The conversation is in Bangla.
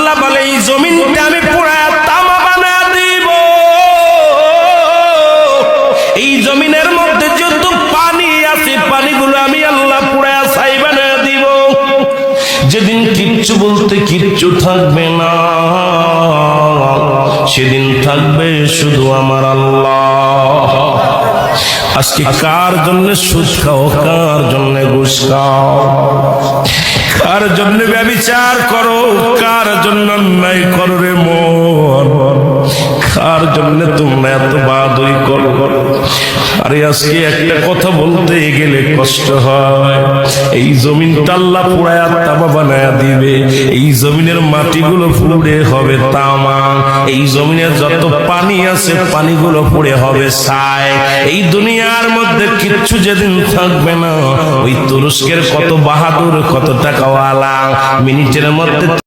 আল্লাহ বলে এই জমিনটা আমি পুরা তামা বানায় দিব। এই জমিনের মধ্যে যত পানি আছে পানিগুলো আমি আল্লাহ পুরা ছাই বানায় দিব। যেদিন কিচ্ছু বলতে কিচ্ছু থাকবে না, সেদিন থাকবে শুধু আমার আল্লাহ। আজকে কার জন্য সুদ খাও, কার জন্য ঘুষ খাও, কার জন্য ব্যভিচার করো, কার জন্য অন্যায় করো রে মন, কার জন্য তোমরা এত বাদই করো। আরে আজকে একটা কথা বলতে গেলে কষ্ট হয়। এই জমিনটা আল্লাহ পুরায়া তামা বানায়া দিবে। এই জমিনের মাটিগুলো পুড়ে হবে তামা। এই জমিনে যত পানি আছে পানিগুলো পুড়ে হবে ছাই। এই দুনিয়ার মধ্যে কিচ্ছু যেদিন থাকবে না, ওই তুরস্কের কত বাহাদুর, কত টাকাওয়ালা মিনিটের মধ্যে